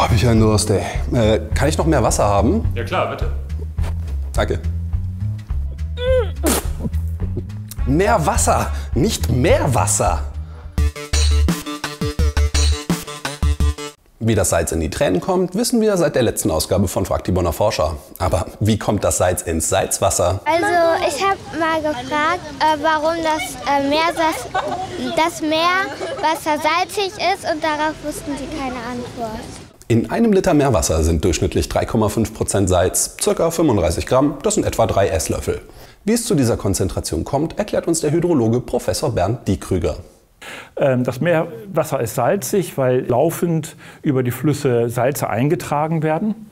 Hab ich einen Durst, ey. Kann ich noch mehr Wasser haben? Ja klar, bitte. Danke. Mehr Wasser, nicht mehr Wasser. Wie das Salz in die Tränen kommt, wissen wir seit der letzten Ausgabe von Frag die Bonner Forscher. Aber wie kommt das Salz ins Salzwasser? Also ich habe mal gefragt, warum das Meerwasser salzig ist, und darauf wussten sie keine Antwort. In einem Liter Meerwasser sind durchschnittlich 3,5% Salz, ca. 35 Gramm, das sind etwa 3 Esslöffel. Wie es zu dieser Konzentration kommt, erklärt uns der Hydrologe Professor Bernd Diekrüger. Das Meerwasser ist salzig, weil laufend über die Flüsse Salze eingetragen werden,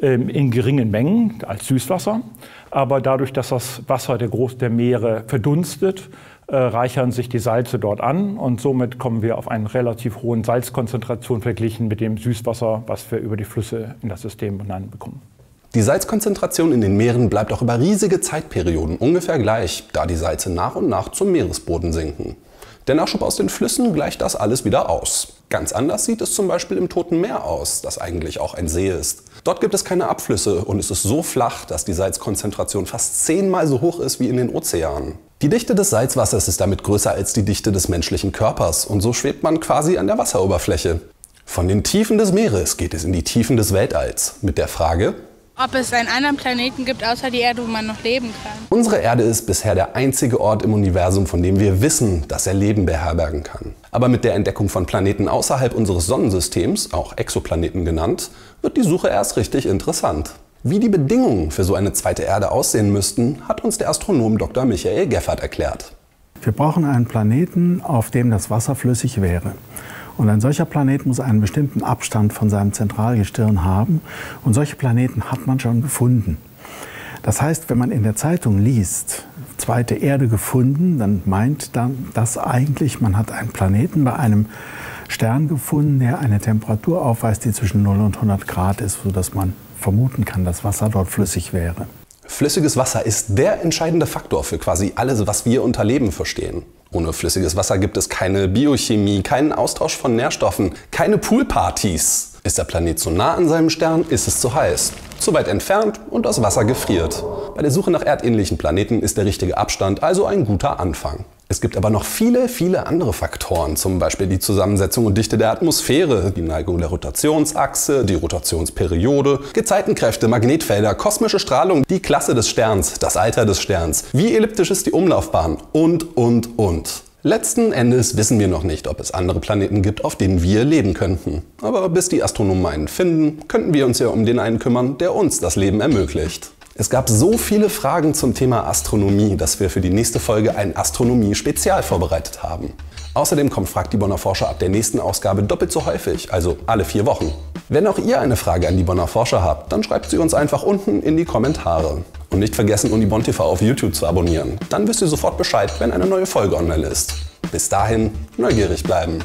in geringen Mengen als Süßwasser. Aber dadurch, dass das Wasser der Meere verdunstet, reichern sich die Salze dort an, und somit kommen wir auf eine relativ hohe Salzkonzentration verglichen mit dem Süßwasser, was wir über die Flüsse in das System hineinbekommen. Die Salzkonzentration in den Meeren bleibt auch über riesige Zeitperioden ungefähr gleich, da die Salze nach und nach zum Meeresboden sinken. Der Nachschub aus den Flüssen gleicht das alles wieder aus. Ganz anders sieht es zum Beispiel im Toten Meer aus, das eigentlich auch ein See ist. Dort gibt es keine Abflüsse und es ist so flach, dass die Salzkonzentration fast 10-mal so hoch ist wie in den Ozeanen. Die Dichte des Salzwassers ist damit größer als die Dichte des menschlichen Körpers, und so schwebt man quasi an der Wasseroberfläche. Von den Tiefen des Meeres geht es in die Tiefen des Weltalls mit der Frage: Ob es einen anderen Planeten gibt außer die Erde, wo man noch leben kann. Unsere Erde ist bisher der einzige Ort im Universum, von dem wir wissen, dass er Leben beherbergen kann. Aber mit der Entdeckung von Planeten außerhalb unseres Sonnensystems, auch Exoplaneten genannt, wird die Suche erst richtig interessant. Wie die Bedingungen für so eine zweite Erde aussehen müssten, hat uns der Astronom Dr. Michael Geffert erklärt. Wir brauchen einen Planeten, auf dem das Wasser flüssig wäre. Und ein solcher Planet muss einen bestimmten Abstand von seinem Zentralgestirn haben. Und solche Planeten hat man schon gefunden. Das heißt, wenn man in der Zeitung liest, zweite Erde gefunden, dann meint dann das eigentlich, man hat einen Planeten bei einem Stern gefunden, der eine Temperatur aufweist, die zwischen 0 und 100 Grad ist, sodass man vermuten kann, dass Wasser dort flüssig wäre. Flüssiges Wasser ist der entscheidende Faktor für quasi alles, was wir unter Leben verstehen. Ohne flüssiges Wasser gibt es keine Biochemie, keinen Austausch von Nährstoffen, keine Poolpartys. Ist der Planet zu nah an seinem Stern, ist es zu heiß. Zu weit entfernt und das Wasser gefriert. Bei der Suche nach erdähnlichen Planeten ist der richtige Abstand also ein guter Anfang. Es gibt aber noch viele, viele andere Faktoren, zum Beispiel die Zusammensetzung und Dichte der Atmosphäre, die Neigung der Rotationsachse, die Rotationsperiode, Gezeitenkräfte, Magnetfelder, kosmische Strahlung, die Klasse des Sterns, das Alter des Sterns, wie elliptisch ist die Umlaufbahn und. Letzten Endes wissen wir noch nicht, ob es andere Planeten gibt, auf denen wir leben könnten. Aber bis die Astronomen einen finden, könnten wir uns ja um den einen kümmern, der uns das Leben ermöglicht. Es gab so viele Fragen zum Thema Astronomie, dass wir für die nächste Folge ein Astronomie-Spezial vorbereitet haben. Außerdem kommt Frag die Bonner Forscher ab der nächsten Ausgabe doppelt so häufig, also alle 4 Wochen. Wenn auch ihr eine Frage an die Bonner Forscher habt, dann schreibt sie uns einfach unten in die Kommentare. Und nicht vergessen, Uni-Bonn TV auf YouTube zu abonnieren. Dann wisst ihr sofort Bescheid, wenn eine neue Folge online ist. Bis dahin, neugierig bleiben.